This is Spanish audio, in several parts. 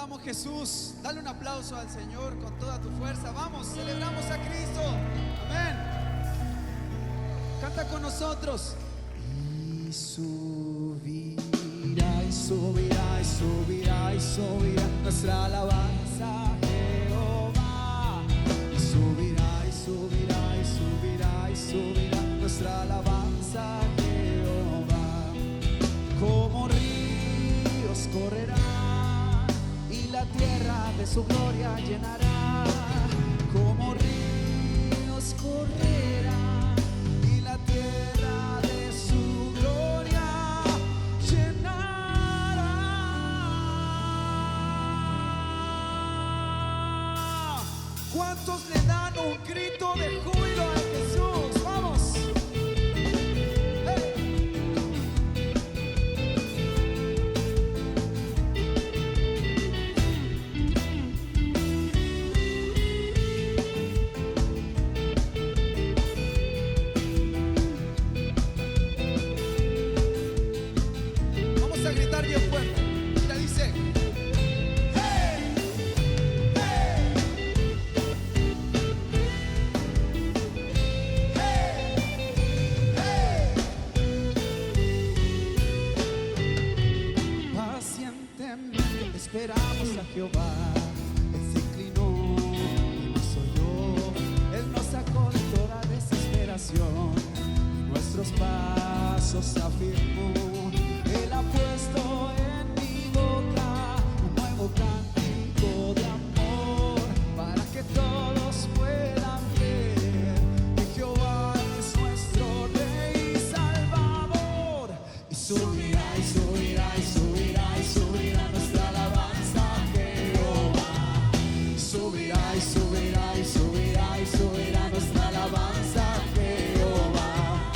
adoramos, Jesús. Dale un aplauso al Señor con toda tu fuerza. Vamos, celebramos a Cristo. Amén. Canta con nosotros. Y subirá, y subirá, y subirá, y subirá nuestra alabanza a Jehová. Y subirá, y subirá, y subirá, y subirá nuestra alabanza a Jehová. Como ríos correrá y la tierra de su gloria llenará. Como ríos correrá y la tierra de su gloria llenará. ¿Cuántos le dan un grito de júbilo a Jesús? ¡Vamos! Vamos a gritar bien fuerte. Mira, dice: ¡hey! ¡Hey! ¡Hey! ¡Hey! Pacientemente esperamos a Jehová. Él se inclinó y nos oyó. Él nos sacó de toda desesperación y nuestros pasos afirmó. Él ha puesto en mi boca un nuevo cántico de amor, para que todos puedan ver que Jehová es nuestro Rey y Salvador. Y subirá, y subirá, y subirá, y subirá nuestra alabanza a Jehová. Y subirá, y subirá, y subirá, y subirá nuestra alabanza a Jehová.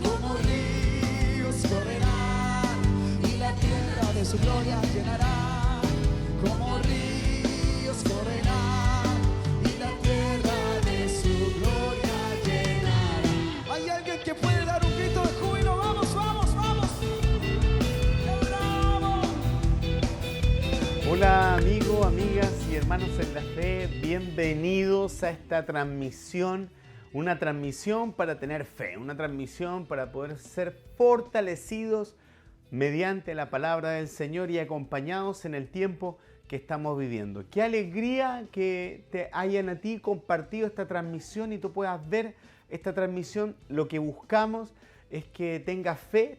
Como ríos correrán y la tierra de su gloria llenará. Como ríos correrán y la tierra de su gloria llenará. ¿Hay alguien que puede dar un grito de júbilo? ¡Vamos, vamos, vamos! ¡Bravo! Hola amigos, amigas y hermanos en la fe, bienvenidos a esta transmisión, una transmisión para tener fe, una transmisión para poder ser fortalecidos mediante la palabra del Señor y acompañados en el tiempo que estamos viviendo. Qué alegría que te hayan a ti compartido esta transmisión y tú puedas ver esta transmisión. Lo que buscamos es que tengas fe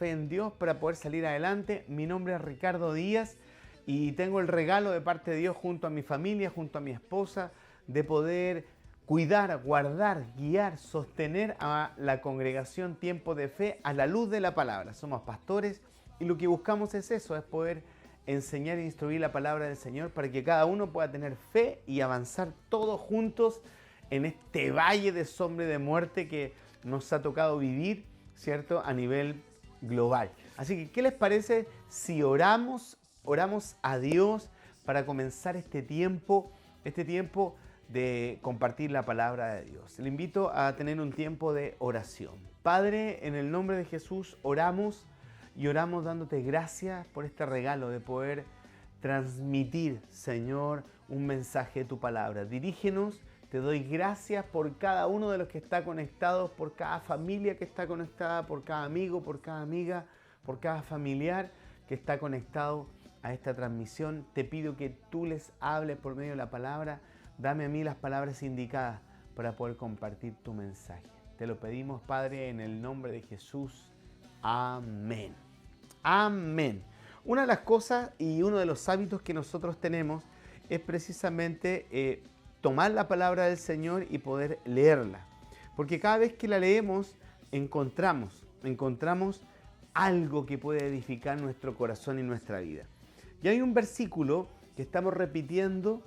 en Dios para poder salir adelante. Mi nombre es Ricardo Díaz y tengo el regalo de parte de Dios junto a mi familia, junto a mi esposa, de poder cuidar, guardar, guiar, sostener a la congregación Tiempo de Fe a la luz de la palabra. Somos pastores y lo que buscamos es eso, es poder enseñar e instruir la palabra del Señor para que cada uno pueda tener fe y avanzar todos juntos en este valle de sombra y de muerte que nos ha tocado vivir, ¿cierto?, a nivel global. Así que, ¿qué les parece si oramos a Dios para comenzar este tiempo de compartir la palabra de Dios? Le invito a tener un tiempo de oración. Padre, en el nombre de Jesús oramos y oramos dándote gracias por este regalo de poder transmitir, Señor, un mensaje de tu palabra. Dirígenos, te doy gracias por cada uno de los que está conectados, por cada familia que está conectada, por cada amigo, por cada amiga, por cada familiar que está conectado a esta transmisión. Te pido que tú les hables por medio de la palabra. Dame a mí las palabras indicadas para poder compartir tu mensaje. Te lo pedimos, Padre, en el nombre de Jesús. Amén. Amén. Una de las cosas y uno de los hábitos que nosotros tenemos es precisamente tomar la palabra del Señor y poder leerla. Porque cada vez que la leemos encontramos algo que puede edificar nuestro corazón y nuestra vida. Y hay un versículo que estamos repitiendo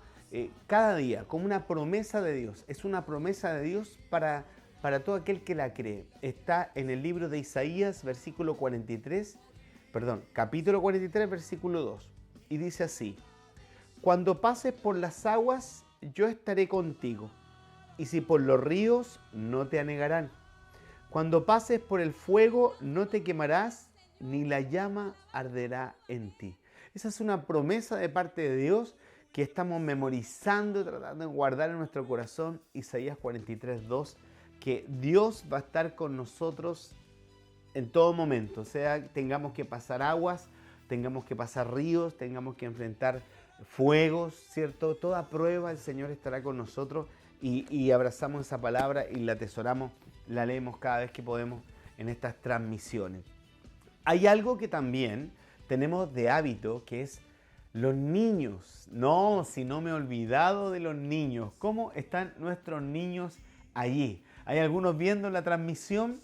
cada día como una promesa de Dios. Es una promesa de Dios para todo aquel que la cree. Está en el libro de Isaías, capítulo 43, versículo 2. Y dice así: cuando pases por las aguas, yo estaré contigo, y si por los ríos, no te anegarán. Cuando pases por el fuego, no te quemarás, ni la llama arderá en ti. Esa es una promesa de parte de Dios que estamos memorizando, tratando de guardar en nuestro corazón. Isaías 43:2, que Dios va a estar con nosotros en todo momento. O sea, tengamos que pasar aguas, tengamos que pasar ríos, tengamos que enfrentar fuegos, ¿cierto? Toda prueba el Señor estará con nosotros y abrazamos esa palabra y la atesoramos, la leemos cada vez que podemos en estas transmisiones. Hay algo que también tenemos de hábito, que es los niños. No, si no me he olvidado de los niños. ¿Cómo están nuestros niños allí? Hay algunos viendo la transmisión.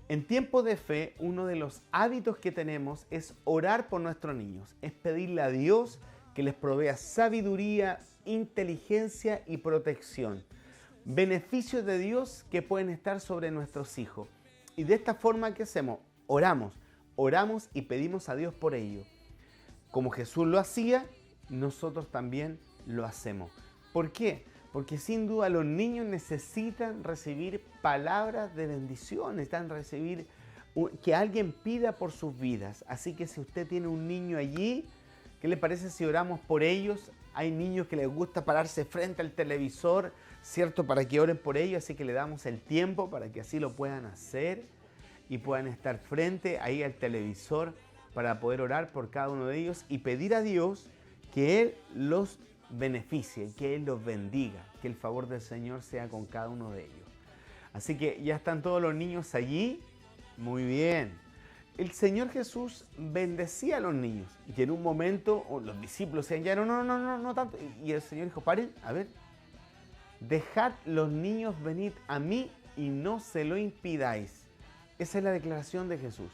En tiempos de fe, uno de los hábitos que tenemos es orar por nuestros niños. Es pedirle a Dios que les provea sabiduría, inteligencia y protección. Beneficios de Dios que pueden estar sobre nuestros hijos. Y de esta forma, ¿qué hacemos? Oramos y pedimos a Dios por ello. Como Jesús lo hacía, nosotros también lo hacemos. ¿Por qué? Porque sin duda los niños necesitan recibir palabras de bendición, necesitan recibir que alguien pida por sus vidas. Así que si usted tiene un niño allí, ¿qué le parece si oramos por ellos? Hay niños que les gusta pararse frente al televisor, ¿cierto? Para que oren por ellos, así que le damos el tiempo para que así lo puedan hacer y puedan estar frente ahí al televisor para poder orar por cada uno de ellos y pedir a Dios que Él los beneficie, que Él los bendiga, que el favor del Señor sea con cada uno de ellos. Así que ya están todos los niños allí. Muy bien. El Señor Jesús bendecía a los niños y en un momento los discípulos decían, ya no tanto. Y el Señor dijo, paren, a ver, dejad los niños venir a mí y no se lo impidáis. Esa es la declaración de Jesús.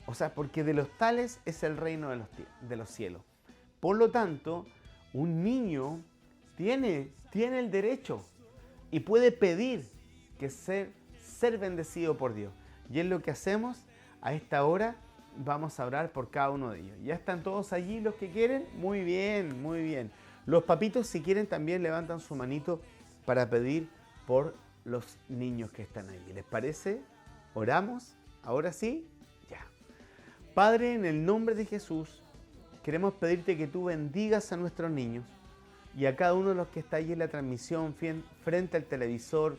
O sea, porque de los tales es el reino de los cielos. Por lo tanto, un niño tiene el derecho y puede pedir que ser bendecido por Dios. Y es lo que hacemos a esta hora. Vamos a orar por cada uno de ellos. ¿Ya están todos allí los que quieren? Muy bien, muy bien. Los papitos, si quieren, también levantan su manito para pedir por los niños que están allí. ¿Les parece? ¿Oramos? ¿Ahora sí? Ya. Padre, en el nombre de Jesús, queremos pedirte que tú bendigas a nuestros niños y a cada uno de los que está allí en la transmisión, frente al televisor,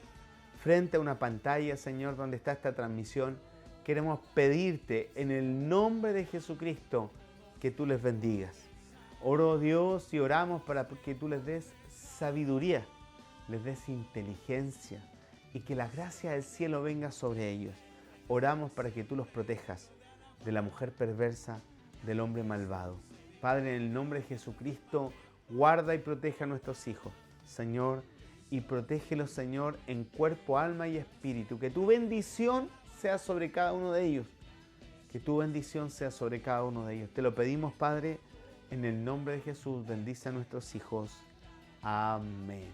frente a una pantalla, Señor, donde está esta transmisión. Queremos pedirte en el nombre de Jesucristo que tú les bendigas. Oro, Dios, y oramos para que tú les des sabiduría, les des inteligencia y que la gracia del cielo venga sobre ellos. Oramos para que tú los protejas de la mujer perversa, del hombre malvado. Padre, en el nombre de Jesucristo, guarda y protege a nuestros hijos, Señor, y protégelos, Señor, en cuerpo, alma y espíritu. Que tu bendición sea sobre cada uno de ellos. Que tu bendición sea sobre cada uno de ellos. Te lo pedimos, Padre, en el nombre de Jesús. Bendice a nuestros hijos. Amén.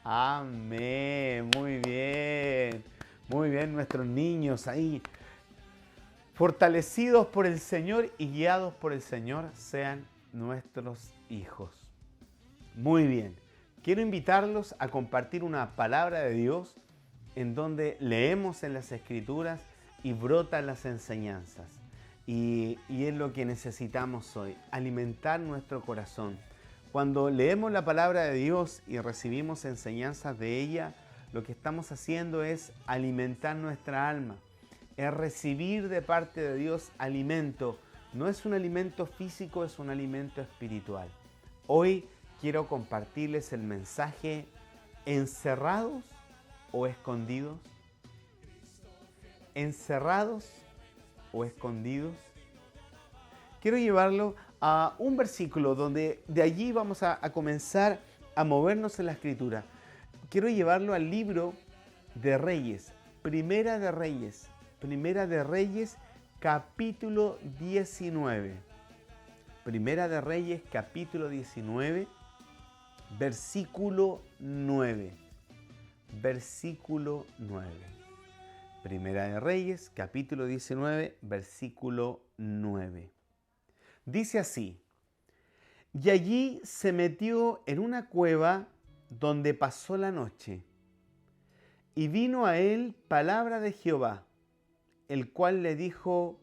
Amén. Muy bien. Muy bien, nuestros niños ahí, fortalecidos por el Señor y guiados por el Señor, sean nuestros hijos. Muy bien. Quiero invitarlos a compartir una palabra de Dios en donde leemos en las Escrituras y brotan las enseñanzas. Y es lo que necesitamos hoy, alimentar nuestro corazón. Cuando leemos la palabra de Dios y recibimos enseñanzas de ella, lo que estamos haciendo es alimentar nuestra alma, es recibir de parte de Dios alimento. No es un alimento físico, es un alimento espiritual. Hoy quiero compartirles el mensaje: ¿encerrados o escondidos? ¿Encerrados o escondidos? Quiero llevarlo a un versículo donde de allí vamos a comenzar a movernos en la Escritura. Quiero llevarlo al libro de Reyes, Primera de Reyes, capítulo 19. Primera de Reyes, capítulo 19, versículo 9. Versículo 9. Primera de Reyes, capítulo 19, versículo 9. Dice así: y allí se metió en una cueva donde pasó la noche, y vino a él palabra de Jehová, el cual le dijo: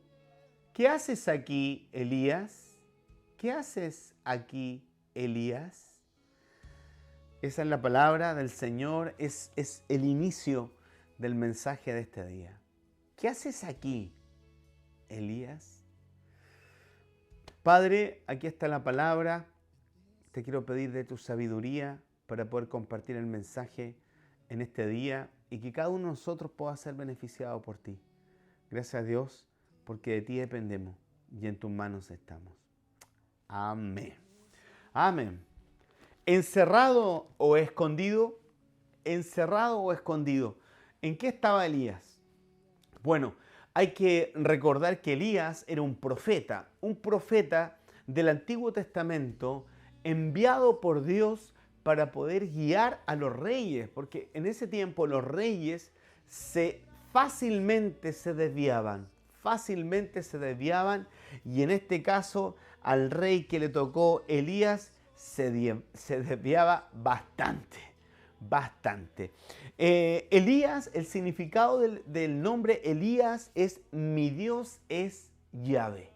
¿qué haces aquí, Elías? ¿qué haces aquí, Elías? Esa es la palabra del Señor, es el inicio del mensaje de este día. ¿Qué haces aquí, Elías? Padre, aquí está la palabra. Te quiero pedir de tu sabiduría para poder compartir el mensaje en este día y que cada uno de nosotros pueda ser beneficiado por ti. Gracias a Dios, porque de ti dependemos y en tus manos estamos. Amén. Amén. ¿Encerrado o escondido? ¿Encerrado o escondido? ¿En qué estaba Elías? Bueno, hay que recordar que Elías era un profeta del Antiguo Testamento enviado por Dios para poder guiar a los reyes, porque en ese tiempo los reyes fácilmente se desviaban, y en este caso al rey que le tocó Elías se desviaba bastante. Elías, el significado del nombre Elías es mi Dios es Yahvé,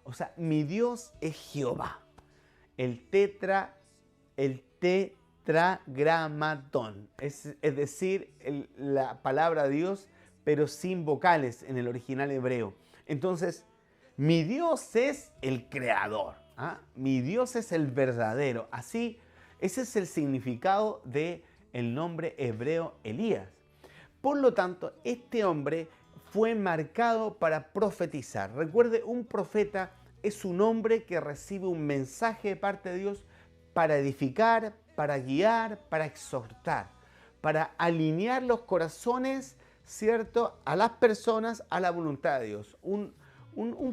o sea, mi Dios es Jehová. El tetragramatón, es decir, la palabra Dios, pero sin vocales en el original hebreo. Entonces, mi Dios es el creador, ¿ah? Mi Dios es el verdadero. Así, ese es el significado del nombre hebreo Elías. Por lo tanto, este hombre fue marcado para profetizar. Recuerde, un profeta es un hombre que recibe un mensaje de parte de Dios para edificar, para guiar, para exhortar, para alinear los corazones, ¿cierto?, a las personas a la voluntad de Dios. Un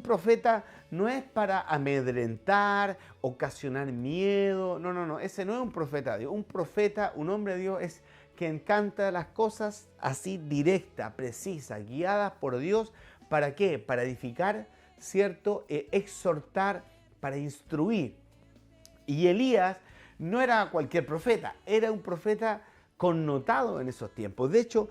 profeta no es para amedrentar, ocasionar miedo. No, ese no es un profeta de Dios. Un profeta, un hombre de Dios es que encanta las cosas así directas, precisas, guiadas por Dios. ¿Para qué? Para edificar, ¿cierto? Exhortar, para instruir. Y Elías no era cualquier profeta, era un profeta connotado en esos tiempos. De hecho,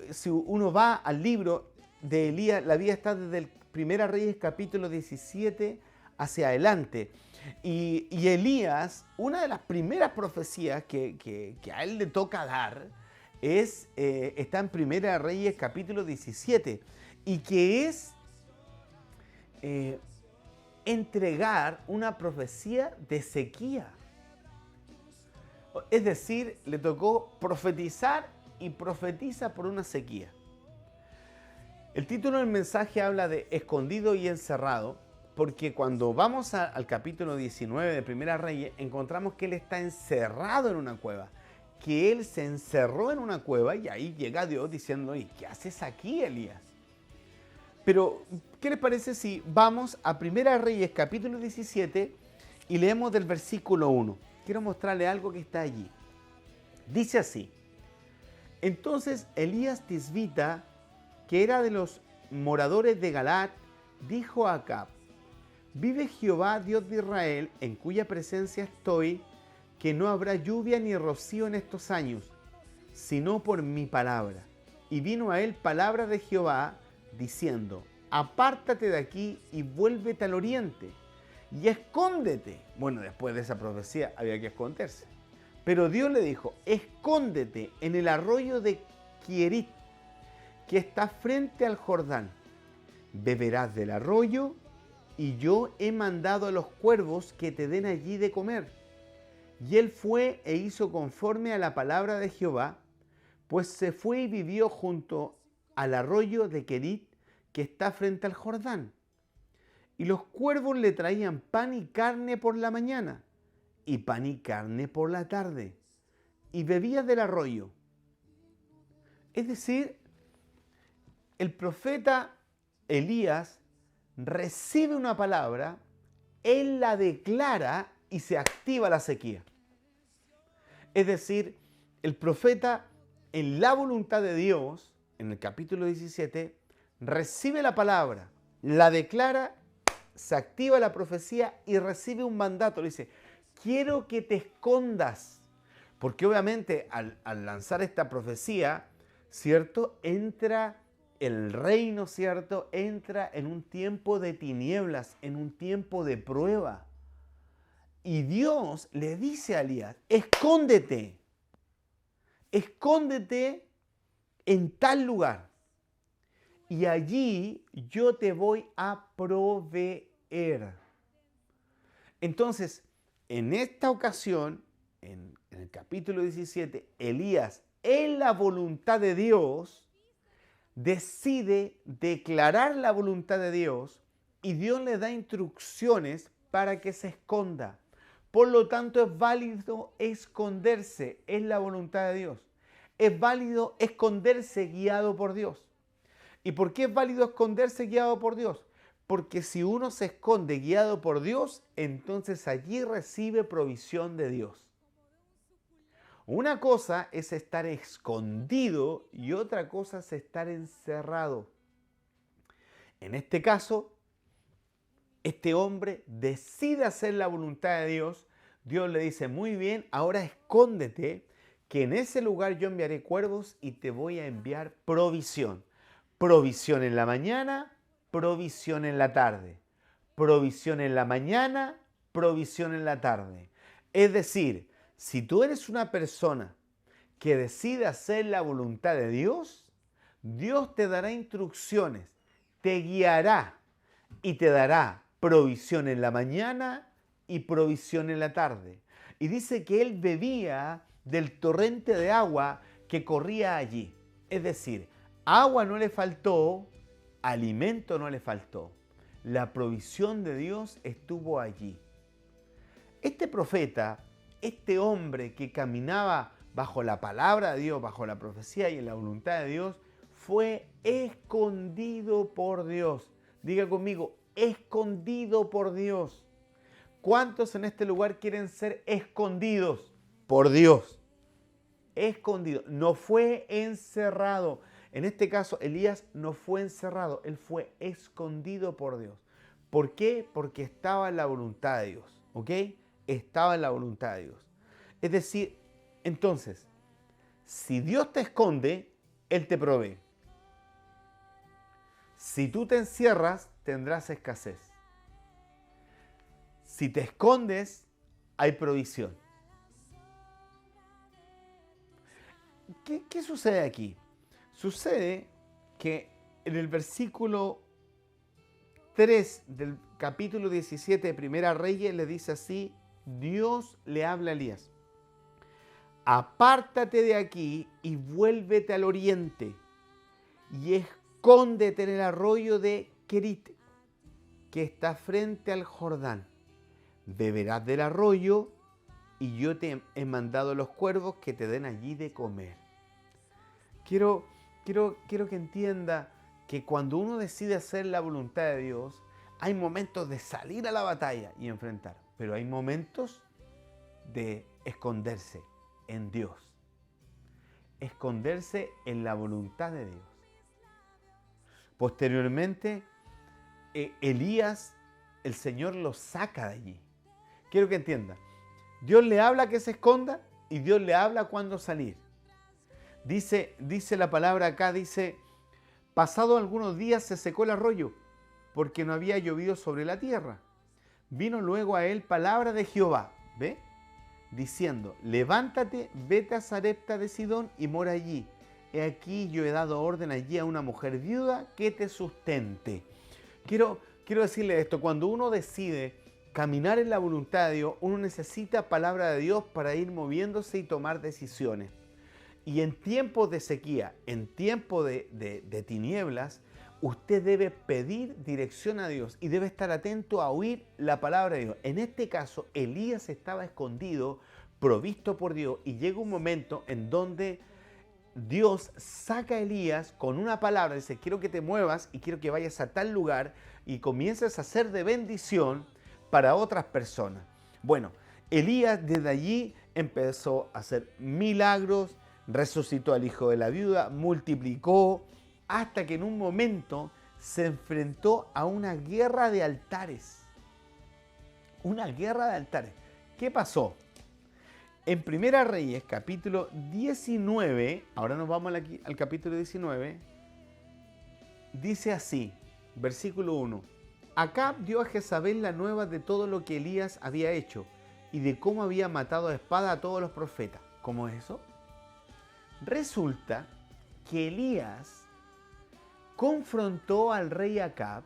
si uno va al libro de Elías, la Biblia está desde el 1 Reyes capítulo 17 hacia adelante. Y Elías, una de las primeras profecías que a él le toca dar está en 1 Reyes capítulo 17 y que es entregar una profecía de sequía. Es decir, le tocó profetizar y profetiza por una sequía. El título del mensaje habla de escondido y encerrado, porque cuando vamos al capítulo 19 de Primera Reyes, encontramos que él está encerrado en una cueva, que él se encerró en una cueva y ahí llega Dios diciendo, ¿y qué haces aquí, Elías? Pero, ¿qué les parece si vamos a Primera Reyes capítulo 17 y leemos del versículo 1? Quiero mostrarle algo que está allí. Dice así: entonces Elías Tisbita, que era de los moradores de Galaad, dijo a Acab: vive Jehová, Dios de Israel, en cuya presencia estoy, que no habrá lluvia ni rocío en estos años, sino por mi palabra. Y vino a él palabra de Jehová, diciendo: apártate de aquí y vuélvete al oriente, y escóndete. Bueno, después de esa profecía había que esconderse. Pero Dios le dijo: escóndete en el arroyo de Kierit, que está frente al Jordán. Beberás del arroyo, y yo he mandado a los cuervos que te den allí de comer. Y él fue e hizo conforme a la palabra de Jehová, pues se fue y vivió junto al arroyo de Kerit, que está frente al Jordán. Y los cuervos le traían pan y carne por la mañana, y pan y carne por la tarde, y bebía del arroyo. Es decir, el profeta Elías recibe una palabra, él la declara y se activa la sequía. Es decir, el profeta, en la voluntad de Dios, en el capítulo 17, recibe la palabra, la declara, se activa la profecía y recibe un mandato. Le dice: quiero que te escondas. Porque obviamente al lanzar esta profecía, ¿cierto?, entra el reino, ¿cierto?, entra en un tiempo de tinieblas, en un tiempo de prueba. Y Dios le dice a Elías, escóndete en tal lugar y allí yo te voy a proveer. Entonces, en esta ocasión, en el capítulo 17, Elías, en la voluntad de Dios, decide declarar la voluntad de Dios y Dios le da instrucciones para que se esconda. Por lo tanto, es válido esconderse, es la voluntad de Dios. Es válido esconderse guiado por Dios. ¿Y por qué es válido esconderse guiado por Dios? Porque si uno se esconde guiado por Dios, entonces allí recibe provisión de Dios. Una cosa es estar escondido y otra cosa es estar encerrado. En este caso, este hombre decide hacer la voluntad de Dios. Dios le dice, muy bien, ahora escóndete, que en ese lugar yo enviaré cuervos y te voy a enviar provisión. Provisión en la mañana, provisión en la tarde. Provisión en la mañana, provisión en la tarde. Es decir, si tú eres una persona que decide hacer la voluntad de Dios, Dios te dará instrucciones, te guiará y te dará provisión en la mañana y provisión en la tarde. Y dice que él bebía del torrente de agua que corría allí. Es decir, agua no le faltó, alimento no le faltó. La provisión de Dios estuvo allí. Este profeta, este hombre que caminaba bajo la palabra de Dios, bajo la profecía y en la voluntad de Dios, fue escondido por Dios. Diga conmigo, escondido por Dios. ¿Cuántos en este lugar quieren ser escondidos por Dios? Escondido, no fue encerrado. En este caso, Elías no fue encerrado, él fue escondido por Dios. ¿Por qué? Porque estaba en la voluntad de Dios, ¿ok? Estaba en la voluntad de Dios. Es decir, entonces, si Dios te esconde, Él te provee. Si tú te encierras, tendrás escasez. Si te escondes, hay provisión. ¿Qué sucede aquí? Sucede que en el versículo 3 del capítulo 17 de Primera Reyes le dice así, Dios le habla a Elías. Apártate de aquí y vuélvete al oriente y escóndete en el arroyo de Querit, que está frente al Jordán. Beberás del arroyo y yo te he mandado los cuervos que te den allí de comer. Quiero que entienda que cuando uno decide hacer la voluntad de Dios, hay momentos de salir a la batalla y enfrentar, pero hay momentos de esconderse en Dios, esconderse en la voluntad de Dios. Posteriormente, Elías, el Señor lo saca de allí. Quiero que entienda, Dios le habla que se esconda y Dios le habla cuándo salir. Dice la palabra acá, dice, pasado algunos días se secó el arroyo, porque no había llovido sobre la tierra. Vino luego a él palabra de Jehová, ¿ve? Diciendo, levántate, vete a Sarepta de Sidón y mora allí. He aquí yo he dado orden allí a una mujer viuda que te sustente. Quiero decirle esto, cuando uno decide caminar en la voluntad de Dios, uno necesita palabra de Dios para ir moviéndose y tomar decisiones. Y en tiempos de sequía, en tiempos de tinieblas, usted debe pedir dirección a Dios y debe estar atento a oír la palabra de Dios. En este caso, Elías estaba escondido, provisto por Dios, y llega un momento en donde Dios saca a Elías con una palabra, dice, quiero que te muevas y quiero que vayas a tal lugar y comiences a ser de bendición para otras personas. Bueno, Elías desde allí empezó a hacer milagros, resucitó al hijo de la viuda, multiplicó, hasta que en un momento se enfrentó a una guerra de altares. Una guerra de altares. ¿Qué pasó? En Primera Reyes, capítulo 19, ahora nos vamos al capítulo 19, dice así, versículo 1. Acab dio a Jezabel la nueva de todo lo que Elías había hecho y de cómo había matado a espada a todos los profetas. ¿Cómo es eso? Resulta que Elías confrontó al rey Acab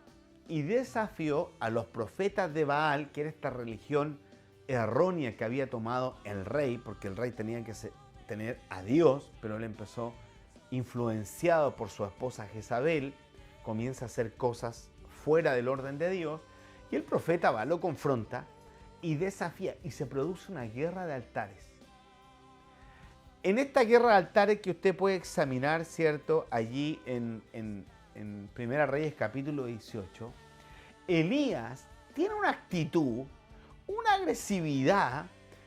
y desafió a los profetas de Baal, que era esta religión errónea que había tomado el rey, porque el rey tenía que tener a Dios, pero él empezó, influenciado por su esposa Jezabel, comienza a hacer cosas fuera del orden de Dios, y el profeta Baal lo confronta y desafía, y se produce una guerra de altares. En esta guerra de altares que usted puede examinar, ¿cierto? Allí en Primera Reyes capítulo 18, Elías tiene una actitud, una agresividad,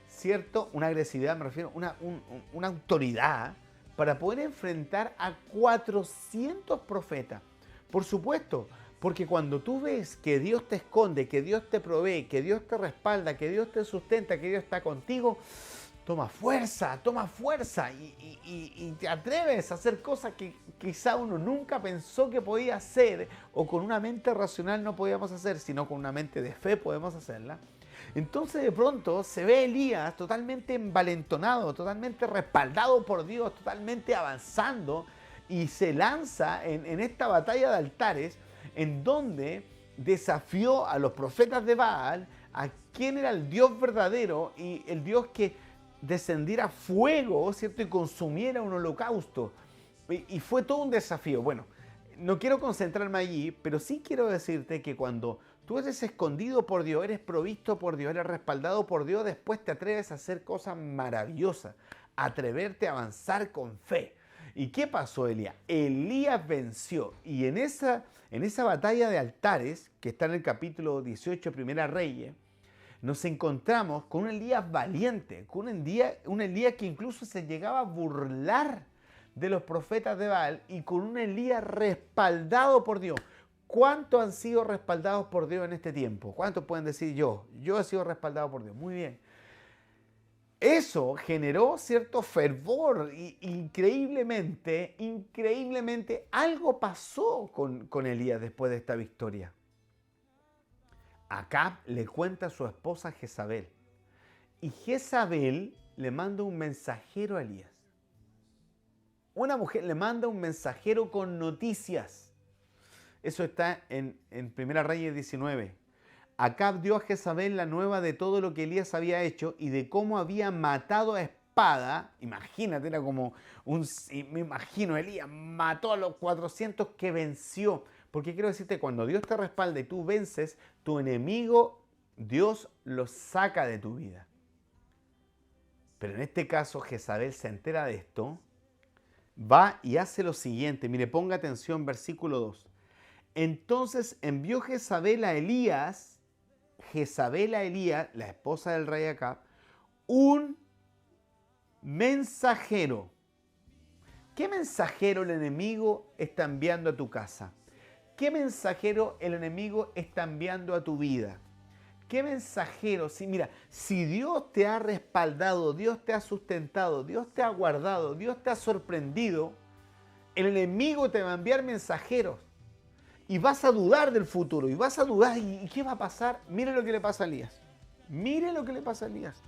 ¿cierto? Una agresividad, me refiero, una autoridad para poder enfrentar a 400 profetas. Por supuesto, porque cuando tú ves que Dios te esconde, que Dios te provee, que Dios te respalda, que Dios te sustenta, que Dios está contigo, toma fuerza y te atreves a hacer cosas que quizá uno nunca pensó que podía hacer o con una mente racional no podíamos hacer, sino con una mente de fe podemos hacerla. Entonces de pronto se ve Elías totalmente envalentonado, totalmente respaldado por Dios, totalmente avanzando y se lanza en esta batalla de altares en donde desafió a los profetas de Baal, a quién era el Dios verdadero y el Dios que descendiera fuego, ¿cierto? Y consumiera un holocausto. Y fue todo un desafío. Bueno, no quiero concentrarme allí, pero sí quiero decirte que cuando tú eres escondido por Dios, eres provisto por Dios, eres respaldado por Dios, después te atreves a hacer cosas maravillosas, atreverte a avanzar con fe. ¿Y qué pasó, Elías? Elías venció. Y en esa batalla de altares, que está en el capítulo 18, Primera Reyes, nos encontramos con un Elías valiente, con un Elías que incluso se llegaba a burlar de los profetas de Baal y con un Elías respaldado por Dios. ¿Cuántos han sido respaldados por Dios en este tiempo? ¿Cuántos pueden decir yo? Yo he sido respaldado por Dios. Muy bien. Eso generó cierto fervor y increíblemente algo pasó con Elías después de esta victoria. Acab le cuenta a su esposa Jezabel y Jezabel le manda un mensajero a Elías. Una mujer le manda un mensajero con noticias. Eso está en Primera Reyes 19. Acab dio a Jezabel la nueva de todo lo que Elías había hecho y de cómo había matado a espada. Imagínate, era como me imagino, Elías mató a los 400 que venció. Porque quiero decirte, cuando Dios te respalda y tú vences, tu enemigo, Dios lo saca de tu vida. Pero en este caso, Jezabel se entera de esto, va y hace lo siguiente. Mire, ponga atención, versículo 2. Entonces envió Jezabel a Elías, la esposa del rey Acab, un mensajero. ¿Qué mensajero el enemigo está enviando a tu casa? ¿Qué mensajero el enemigo está enviando a tu vida? ¿Qué mensajero? Mira, si Dios te ha respaldado, Dios te ha sustentado, Dios te ha guardado, Dios te ha sorprendido, el enemigo te va a enviar mensajeros y vas a dudar del futuro y vas a dudar, ¿y qué va a pasar? Mire lo que le pasa a Elías. Mire lo que le pasa a Elías.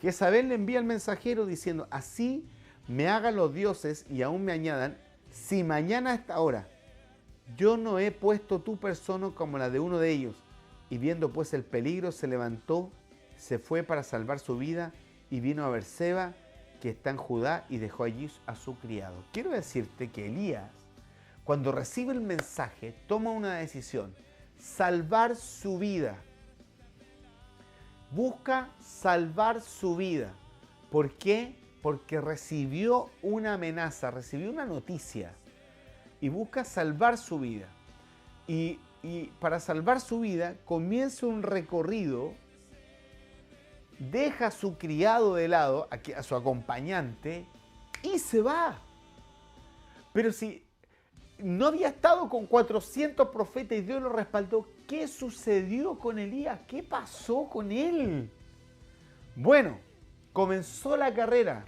Jezabel le envía al mensajero diciendo, así me hagan los dioses y aún me añadan, si mañana a esta hora yo no he puesto tu persona como la de uno de ellos. Y viendo pues el peligro, se levantó, se fue para salvar su vida y vino a Berseba, que está en Judá, y dejó allí a su criado. Quiero decirte que Elías, cuando recibe el mensaje, toma una decisión: salvar su vida. Busca salvar su vida. ¿Por qué? Porque recibió una amenaza, recibió una noticia. Y busca salvar su vida. Y para salvar su vida comienza un recorrido, deja a su criado de lado, a su acompañante, y se va. Pero si no había estado con 400 profetas y Dios lo respaldó, ¿qué sucedió con Elías? ¿Qué pasó con él? Bueno, comenzó la carrera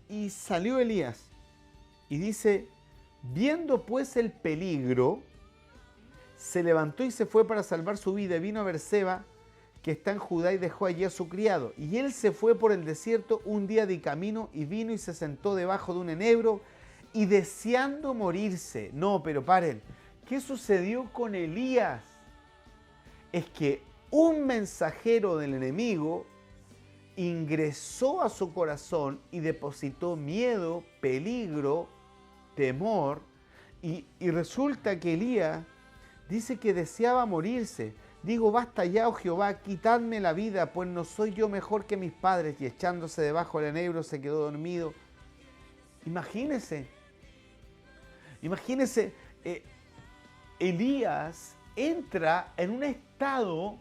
y salió Elías. Y dice, viendo pues el peligro, se levantó y se fue para salvar su vida. Vino a Berseba, que está en Judá y dejó allí a su criado. Y él se fue por el desierto un día de camino y vino y se sentó debajo de un enebro y deseando morirse. No, pero paren, ¿qué sucedió con Elías? Es que un mensajero del enemigo ingresó a su corazón y depositó miedo, peligro, temor, y resulta que Elías dice que deseaba morirse. Digo, basta ya, oh Jehová, quitadme la vida, pues no soy yo mejor que mis padres. Y echándose debajo del enebro se quedó dormido. Imagínense, Elías entra en un estado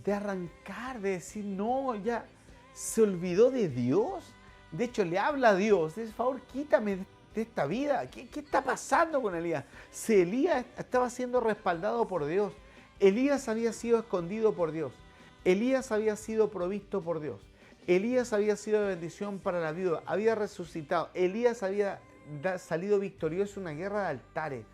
de arrancar, de decir, no, ya se olvidó de Dios. De hecho, le habla a Dios, dice, por favor, quítame de esta vida. ¿Qué está pasando con Elías? Si Elías estaba siendo respaldado por Dios, Elías había sido escondido por Dios, Elías había sido provisto por Dios, Elías había sido de bendición para la viuda, había resucitado, Elías había salido victorioso en una guerra de altares.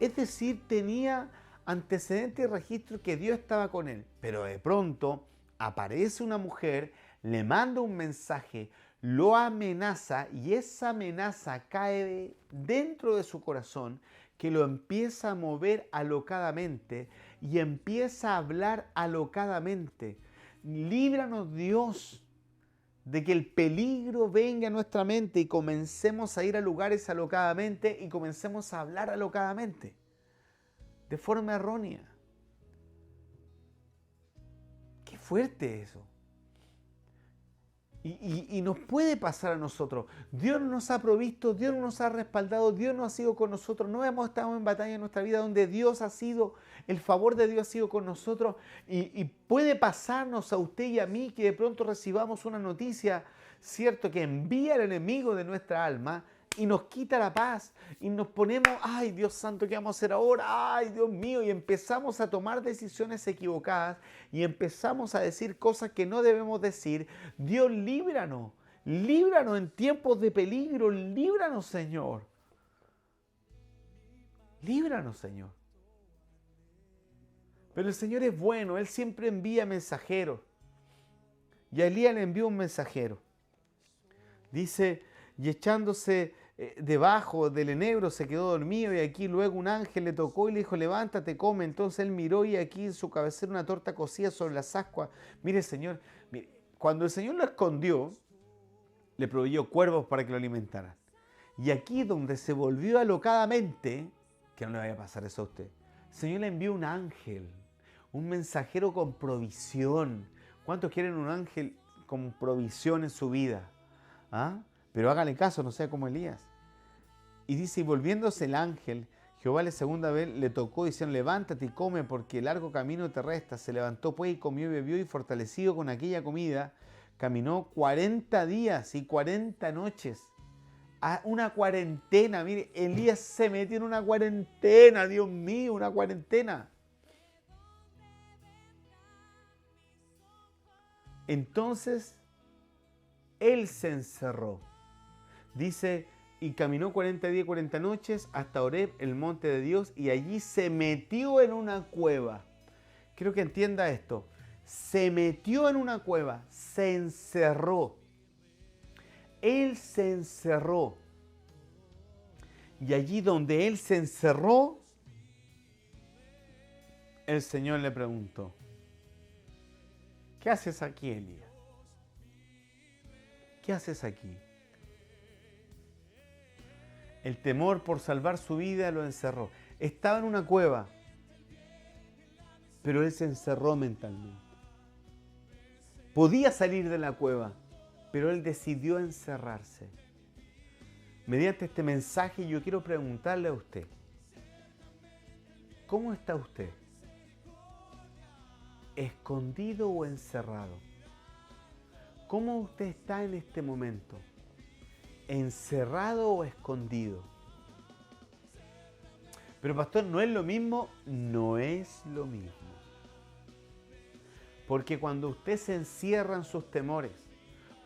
Es decir, tenía antecedentes y registro que Dios estaba con él. Pero de pronto aparece una mujer, le manda un mensaje, lo amenaza y esa amenaza cae dentro de su corazón, que lo empieza a mover alocadamente y empieza a hablar alocadamente. Líbranos, Dios, de que el peligro venga a nuestra mente y comencemos a ir a lugares alocadamente y comencemos a hablar alocadamente, de forma errónea. Qué fuerte eso. Y nos puede pasar a nosotros. Dios nos ha provisto, Dios nos ha respaldado, Dios no ha sido con nosotros. No hemos estado en batalla en nuestra vida donde Dios ha sido, el favor de Dios ha sido con nosotros. Y puede pasarnos a usted y a mí que de pronto recibamos una noticia, cierto, que envía el enemigo de nuestra alma y nos quita la paz y nos ponemos, ay Dios santo, ¿qué vamos a hacer ahora? Ay Dios mío, y empezamos a tomar decisiones equivocadas y empezamos a decir cosas que no debemos decir. Dios, líbranos, líbranos en tiempos de peligro, líbranos, Señor. Líbranos, Señor. Pero el Señor es bueno, Él siempre envía mensajeros. Y a Elías le envió un mensajero. Dice, y echándose debajo del enebro se quedó dormido, y aquí luego un ángel le tocó y le dijo, levántate, come. Entonces él miró y aquí en su cabecera una torta cocida sobre las ascuas. Mire, Señor, mire, cuando el Señor lo escondió, le proveyó cuervos para que lo alimentaran. Y aquí donde se volvió alocadamente, que no le vaya a pasar eso a usted, el Señor le envió un ángel, un mensajero con provisión. ¿Cuántos quieren un ángel con provisión en su vida? ¿Ah? Pero hágale caso, no sea como Elías. Y dice, y volviéndose el ángel, Jehová la segunda vez le tocó diciendo, levántate y come porque el largo camino te resta. Se levantó pues y comió y bebió y fortalecido con aquella comida, caminó 40 días y 40 noches. A una cuarentena, mire, Elías se metió en una cuarentena, Dios mío, una cuarentena. Entonces, él se encerró. Dice, y caminó 40 días y 40 noches hasta Horeb, el monte de Dios, y allí se metió en una cueva. Quiero que entienda esto. Se metió en una cueva, se encerró. Él se encerró. Y allí donde él se encerró, el Señor le preguntó, ¿qué haces aquí, Elías? ¿Qué haces aquí? El temor por salvar su vida lo encerró. Estaba en una cueva, pero él se encerró mentalmente. Podía salir de la cueva, pero él decidió encerrarse. Mediante este mensaje yo quiero preguntarle a usted, ¿cómo está usted? ¿Escondido o encerrado? ¿Cómo usted está en este momento? ¿Encerrado o escondido? Pero pastor, ¿no es lo mismo? No es lo mismo. Porque cuando usted se encierra en sus temores,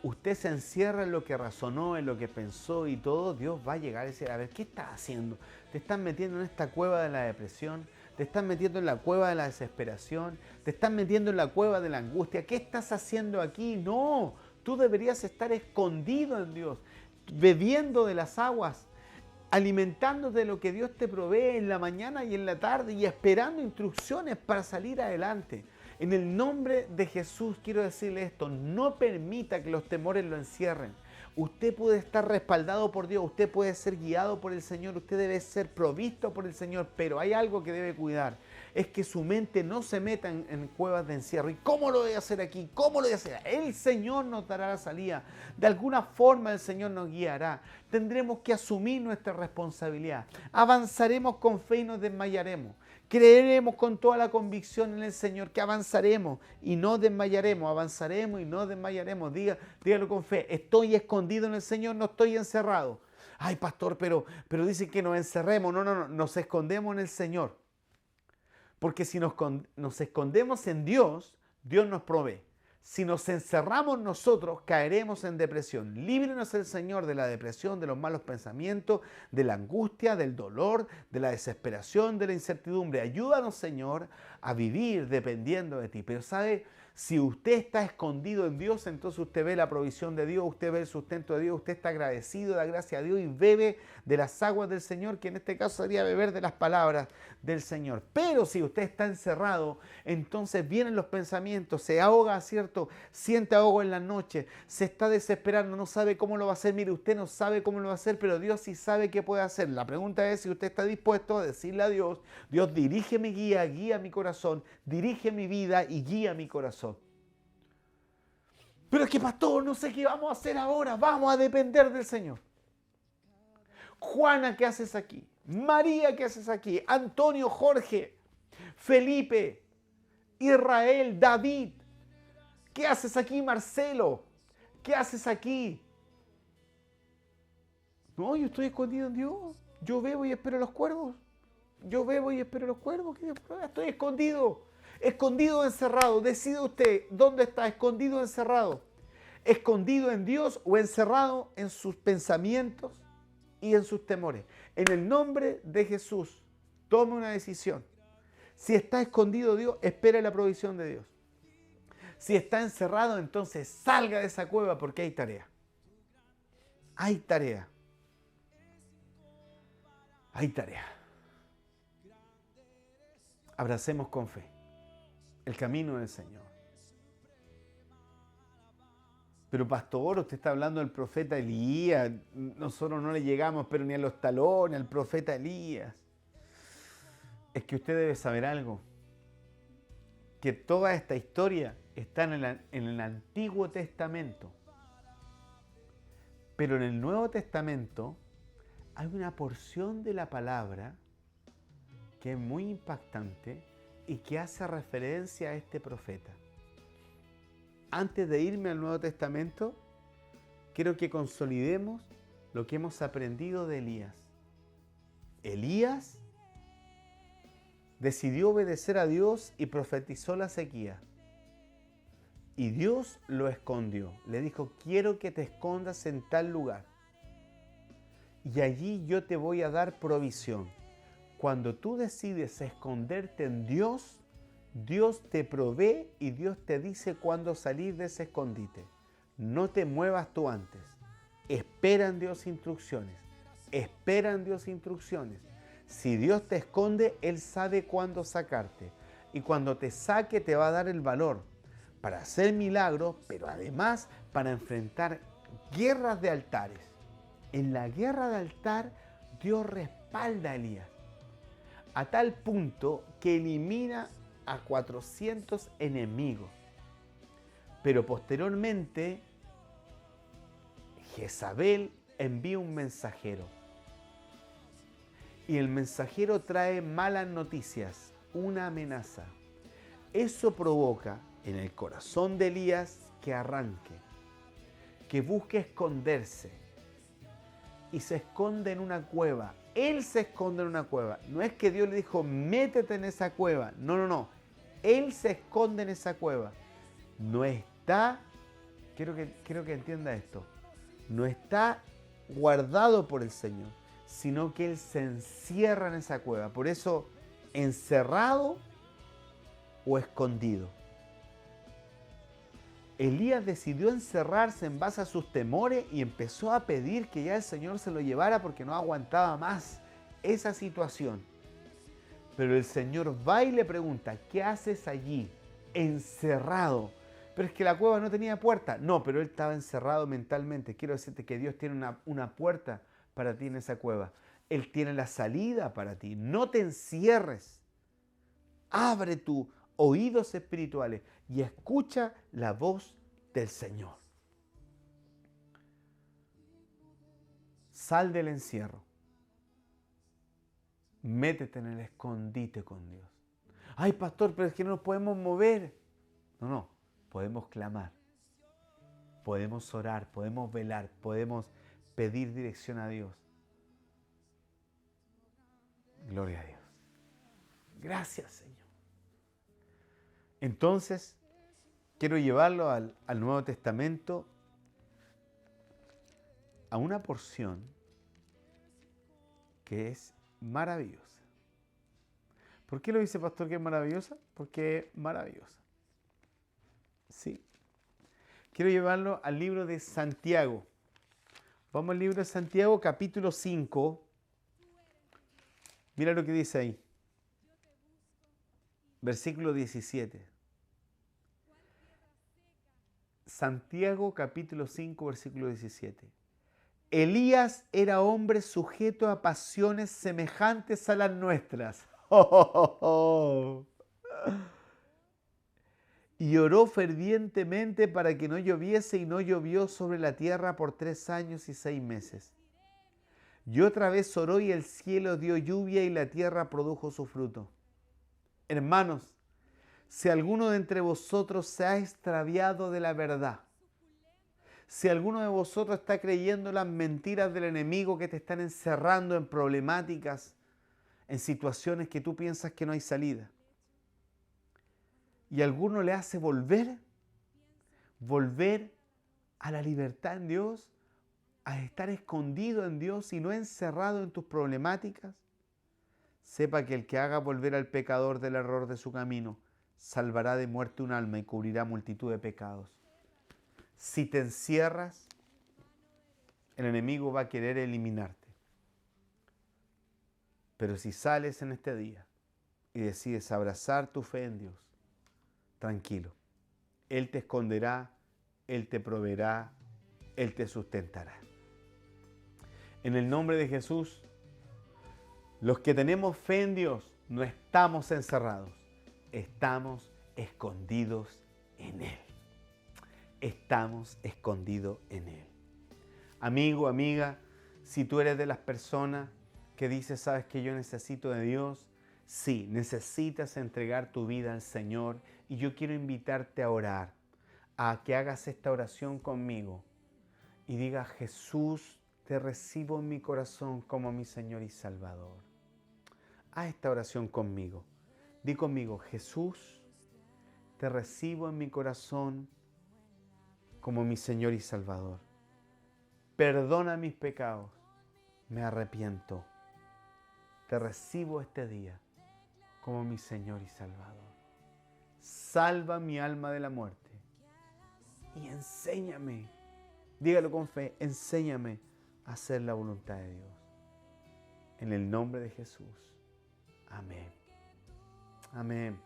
usted se encierra en lo que razonó, en lo que pensó y todo, Dios va a llegar y decir, a ver, ¿qué estás haciendo? Te estás metiendo en esta cueva de la depresión, te estás metiendo en la cueva de la desesperación, te estás metiendo en la cueva de la angustia. ¿Qué estás haciendo aquí? No, tú deberías estar escondido en Dios, bebiendo de las aguas, alimentándote de lo que Dios te provee en la mañana y en la tarde y esperando instrucciones para salir adelante. En el nombre de Jesús quiero decirle esto, no permita que los temores lo encierren. Usted puede estar respaldado por Dios, usted puede ser guiado por el Señor, usted debe ser provisto por el Señor, pero hay algo que debe cuidar, es que su mente no se meta en cuevas de encierro. ¿Y cómo lo voy a hacer aquí? ¿Cómo lo voy a hacer? El Señor nos dará la salida. De alguna forma el Señor nos guiará. Tendremos que asumir nuestra responsabilidad. Avanzaremos con fe y nos desmayaremos. Creeremos con toda la convicción en el Señor que avanzaremos y no desmayaremos. Avanzaremos y no desmayaremos. Dígalo con fe. Estoy escondido en el Señor, no estoy encerrado. Ay, pastor, pero dice que nos encerremos. No, nos escondemos en el Señor. Porque si nos escondemos en Dios, Dios nos provee. Si nos encerramos nosotros, caeremos en depresión. Líbrenos el Señor de la depresión, de los malos pensamientos, de la angustia, del dolor, de la desesperación, de la incertidumbre. Ayúdanos, Señor, a vivir dependiendo de ti. Pero ¿sabe? Si usted está escondido en Dios, entonces usted ve la provisión de Dios, usted ve el sustento de Dios, usted está agradecido de la gracia de Dios y bebe de las aguas del Señor, que en este caso sería beber de las palabras del Señor. Pero si usted está encerrado, entonces vienen los pensamientos, se ahoga, ¿cierto? Siente ahogo en la noche, se está desesperando, no sabe cómo lo va a hacer. Mire, usted no sabe cómo lo va a hacer, pero Dios sí sabe qué puede hacer. La pregunta es si usted está dispuesto a decirle a Dios, Dios, dirige mi guía, guía mi corazón, dirige mi vida y guía mi corazón. Pero es que, pastor, no sé qué vamos a hacer ahora. Vamos a depender del Señor. Juana, ¿qué haces aquí? María, ¿qué haces aquí? Antonio, Jorge, Felipe, Israel, David. ¿Qué haces aquí, Marcelo? ¿Qué haces aquí? No, yo estoy escondido en Dios. Yo bebo y espero los cuervos. Yo bebo y espero los cuervos. Estoy escondido. Escondido o encerrado. Decide usted dónde está, escondido o encerrado. Escondido en Dios o encerrado en sus pensamientos y en sus temores. En el nombre de Jesús, tome una decisión. Si está escondido Dios, espere la provisión de Dios. Si está encerrado, entonces salga de esa cueva porque hay tarea. Hay tarea. Hay tarea. Abracemos con fe el camino del Señor. Pero pastor, usted está hablando del profeta Elías. Nosotros no le llegamos, pero ni a los talones al profeta Elías. Es que usted debe saber algo. Que toda esta historia está en el Antiguo Testamento. Pero en el Nuevo Testamento hay una porción de la palabra que es muy impactante y que hace referencia a este profeta. Antes de irme al Nuevo Testamento, quiero que consolidemos lo que hemos aprendido de Elías. Elías decidió obedecer a Dios y profetizó la sequía. Y Dios lo escondió. Le dijo, quiero que te escondas en tal lugar. Y allí yo te voy a dar provisión. Cuando tú decides esconderte en Dios, Dios te provee y Dios te dice cuándo salir de ese escondite. No te muevas tú antes. Espera en Dios instrucciones. Espera en Dios instrucciones. Si Dios te esconde, Él sabe cuándo sacarte. Y cuando te saque, te va a dar el valor para hacer milagros, pero además para enfrentar guerras de altares. En la guerra de altar, Dios respalda a Elías. A tal punto que elimina a 400 enemigos. Pero posteriormente, Jezabel envía un mensajero. Y el mensajero trae malas noticias, una amenaza. Eso provoca en el corazón de Elías que arranque, que busque esconderse. Y se esconde en una cueva. Él se esconde en una cueva. No es que Dios le dijo, métete en esa cueva. No. Él se esconde en esa cueva. No está, quiero que entienda esto, no está guardado por el Señor, sino que Él se encierra en esa cueva. Por eso ¿Encerrado o escondido? Elías decidió encerrarse en base a sus temores y empezó a pedir que ya el Señor se lo llevara porque no aguantaba más esa situación. Pero el Señor va y le pregunta, ¿qué haces allí? Encerrado. Pero es que la cueva no tenía puerta. No, pero él estaba encerrado mentalmente. Quiero decirte que Dios tiene una puerta para ti en esa cueva. Él tiene la salida para ti. No te encierres. Abre tus oídos espirituales y escucha la voz del Señor. Sal del encierro. Métete en el escondite con Dios. Ay, pastor, pero es que no nos podemos mover. No, podemos clamar. Podemos orar, podemos velar, podemos pedir dirección a Dios. Gloria a Dios. Gracias, Señor. Entonces, quiero llevarlo al Nuevo Testamento, a una porción que es maravillosa. ¿Por qué lo dice pastor que es maravillosa? Porque es maravillosa. Sí. Quiero llevarlo al libro de Santiago. Vamos al libro de Santiago, capítulo 5. Mira lo que dice ahí. Versículo 17. Santiago capítulo 5, versículo 17. Elías era hombre sujeto a pasiones semejantes a las nuestras. Y oró fervientemente para que no lloviese, y no llovió sobre la tierra por 3 años y 6 meses. Y otra vez oró, y el cielo dio lluvia, y la tierra produjo su fruto. Hermanos, si alguno de entre vosotros se ha extraviado de la verdad, si alguno de vosotros está creyendo las mentiras del enemigo que te están encerrando en problemáticas, en situaciones que tú piensas que no hay salida, y alguno le hace volver a la libertad en Dios, a estar escondido en Dios y no encerrado en tus problemáticas, sepa que el que haga volver al pecador del error de su camino, salvará de muerte un alma y cubrirá multitud de pecados. Si te encierras, el enemigo va a querer eliminarte. Pero si sales en este día y decides abrazar tu fe en Dios, tranquilo, Él te esconderá, Él te proveerá, Él te sustentará. En el nombre de Jesús, los que tenemos fe en Dios no estamos encerrados, estamos escondidos en Él. Estamos escondidos en Él. Amigo, amiga, si tú eres de las personas que dices, sabes que yo necesito de Dios, sí, necesitas entregar tu vida al Señor, y yo quiero invitarte a orar, a que hagas esta oración conmigo y digas, Jesús, te recibo en mi corazón como mi Señor y Salvador. Haz esta oración conmigo. Di conmigo, Jesús, te recibo en mi corazón como mi Señor y Salvador. Perdona mis pecados, me arrepiento. Te recibo este día como mi Señor y Salvador. Salva mi alma de la muerte y enséñame, dígalo con fe, enséñame a hacer la voluntad de Dios. En el nombre de Jesús. Amén. Amén.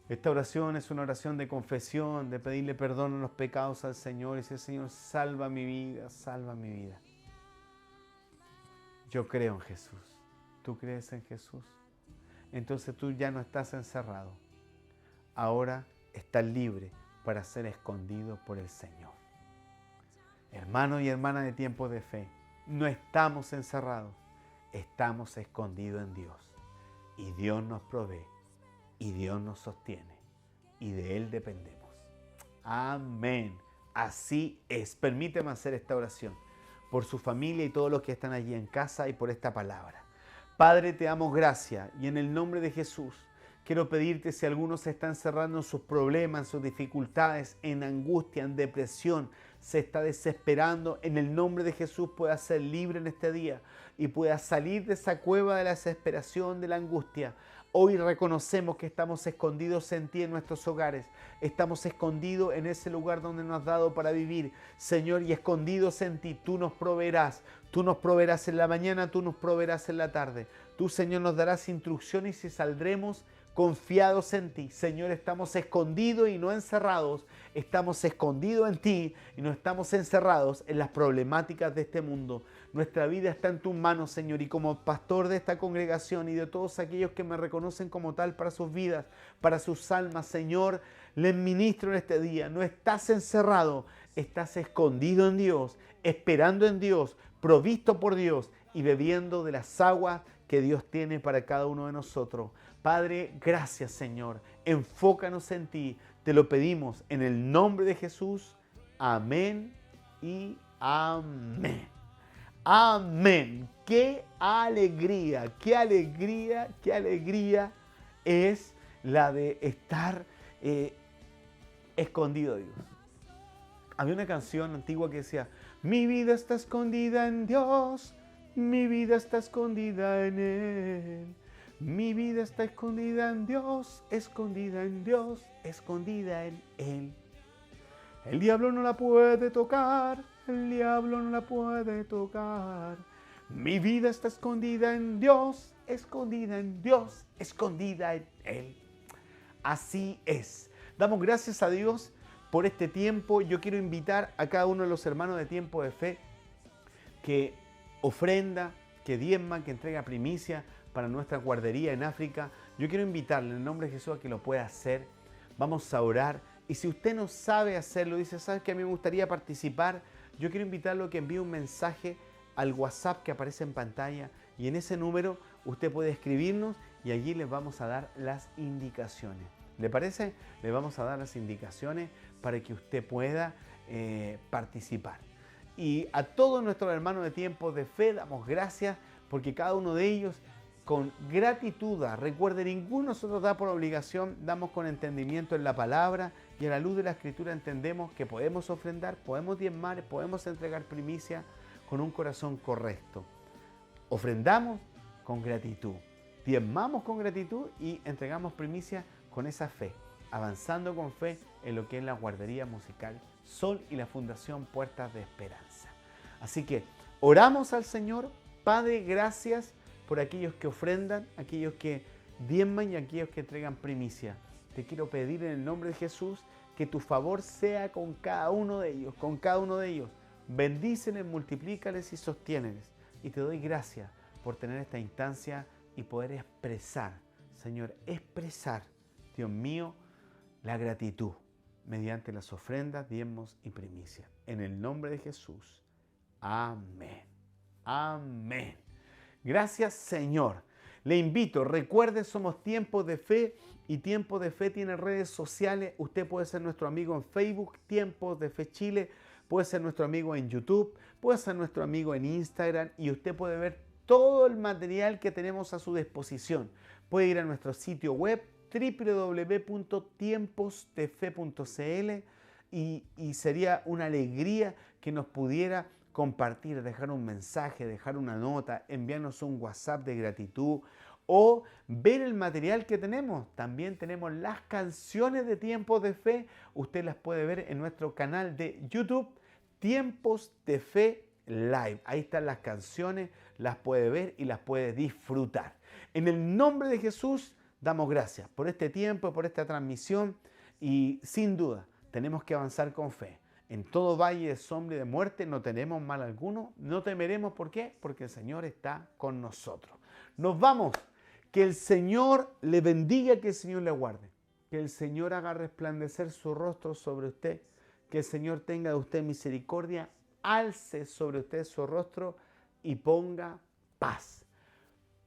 Esta oración es una oración de confesión, de pedirle perdón a los pecados al Señor y decir, Señor, salva mi vida, salva mi vida. Yo creo en Jesús. ¿Tú crees en Jesús? Entonces tú ya no estás encerrado. Ahora estás libre para ser escondido por el Señor. Hermanos y hermanas de Tiempo de Fe, no estamos encerrados, estamos escondidos en Dios. Y Dios nos provee, y Dios nos sostiene, y de Él dependemos. Amén. Así es. Permíteme hacer esta oración por su familia y todos los que están allí en casa y por esta palabra. Padre, te damos gracias y en el nombre de Jesús, Quiero pedirte, si algunos se están encerrando en sus problemas, en sus dificultades, en angustia, en depresión, se está desesperando, en el nombre de Jesús pueda ser libre en este día y pueda salir de esa cueva de la desesperación, de la angustia. Hoy reconocemos que estamos escondidos en ti, en nuestros hogares. Estamos escondidos en ese lugar donde nos has dado para vivir, Señor, y escondidos en ti. Tú nos proveerás. Tú nos proveerás en la mañana, tú nos proveerás en la tarde. Tú, Señor, nos darás instrucciones y saldremos confiados en ti. Señor, estamos escondidos y no encerrados. Estamos escondidos en ti y no estamos encerrados en las problemáticas de este mundo. Nuestra vida está en tus manos, Señor, y como pastor de esta congregación y de todos aquellos que me reconocen como tal para sus vidas, para sus almas, Señor, les ministro en este día. No estás encerrado, estás escondido en Dios, esperando en Dios, provisto por Dios y bebiendo de las aguas que Dios tiene para cada uno de nosotros. Padre, gracias, Señor. Enfócanos en ti. Te lo pedimos en el nombre de Jesús. Amén y amén. Amén. Qué alegría, qué alegría, qué alegría es la de estar escondido de Dios. Había una canción antigua que decía: mi vida está escondida en Dios, mi vida está escondida en Él. Mi vida está escondida en Dios, escondida en Dios, escondida en Él. El diablo no la puede tocar, el diablo no la puede tocar. Mi vida está escondida en Dios, escondida en Dios, escondida en Él. Así es. Damos gracias a Dios por este tiempo. Yo quiero invitar a cada uno de los hermanos de Tiempo de Fe que ofrenda, que diezma, que entrega primicia para nuestra guardería en África. Yo quiero invitarle en el nombre de Jesús a que lo pueda hacer. Vamos a orar. Y si usted no sabe hacerlo, dice: ¿sabes qué? A mí me gustaría participar. Yo quiero invitarlo a que envíe un mensaje al WhatsApp que aparece en pantalla. Y en ese número usted puede escribirnos y allí les vamos a dar las indicaciones. ¿Le parece? Le vamos a dar las indicaciones para que usted pueda participar. Y a todos nuestros hermanos de Tiempo de Fe damos gracias porque cada uno de ellos con gratitud da. Recuerde, ninguno de nosotros da por obligación, damos con entendimiento en la palabra y a la luz de la Escritura entendemos que podemos ofrendar, podemos diezmar, podemos entregar primicia con un corazón correcto. Ofrendamos con gratitud, diezmamos con gratitud y entregamos primicia con esa fe, avanzando con fe en lo que es la guardería musical Sol y la Fundación Puertas de Esperanza. Así que oramos al Señor. Padre, gracias por aquellos que ofrendan, aquellos que diezman y aquellos que entregan primicia. Te quiero pedir en el nombre de Jesús que tu favor sea con cada uno de ellos, con cada uno de ellos. Bendíceles, multiplícales y sostiéneles. Y te doy gracias por tener esta instancia y poder expresar, Señor, expresar, Dios mío, la gratitud mediante las ofrendas, diezmos y primicia. En el nombre de Jesús. Amén. Amén. Gracias, Señor. Le invito, recuerde, somos Tiempo de Fe y Tiempo de Fe tiene redes sociales. Usted puede ser nuestro amigo en Facebook, Tiempo de Fe Chile, puede ser nuestro amigo en YouTube, puede ser nuestro amigo en Instagram y usted puede ver todo el material que tenemos a su disposición. Puede ir a nuestro sitio web www.tiemposdefe.cl y sería una alegría que nos pudiera compartir, dejar un mensaje, dejar una nota, enviarnos un WhatsApp de gratitud o ver el material que tenemos. También tenemos las canciones de Tiempos de Fe. Usted las puede ver en nuestro canal de YouTube, Tiempos de Fe Live. Ahí están las canciones, las puede ver y las puede disfrutar. En el nombre de Jesús, damos gracias por este tiempo, por esta transmisión y sin duda tenemos que avanzar con fe. En todo valle de sombra y de muerte no tenemos mal alguno, no temeremos. ¿Por qué? Porque el Señor está con nosotros. Nos vamos. Que el Señor le bendiga, que el Señor le guarde. Que el Señor haga resplandecer su rostro sobre usted. Que el Señor tenga de usted misericordia, alce sobre usted su rostro y ponga paz.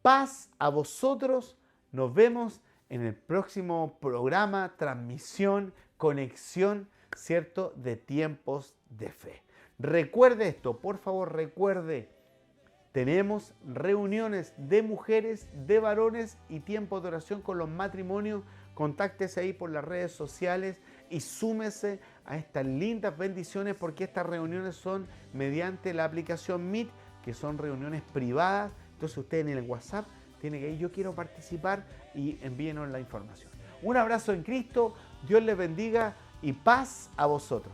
Paz a vosotros. Nos vemos en el próximo programa, transmisión, conexión, ¿cierto?, de Tiempos de Fe. Recuerde esto, por favor, recuerde, Tenemos reuniones de mujeres, de varones y tiempo de oración con los matrimonios. Contáctese ahí por las redes sociales y súmese a estas lindas bendiciones, porque estas reuniones son mediante la aplicación Meet, que son reuniones privadas. Entonces usted en el WhatsApp tiene que ir, yo quiero participar, y envíenos la información. Un abrazo en Cristo, Dios les bendiga y paz a vosotros.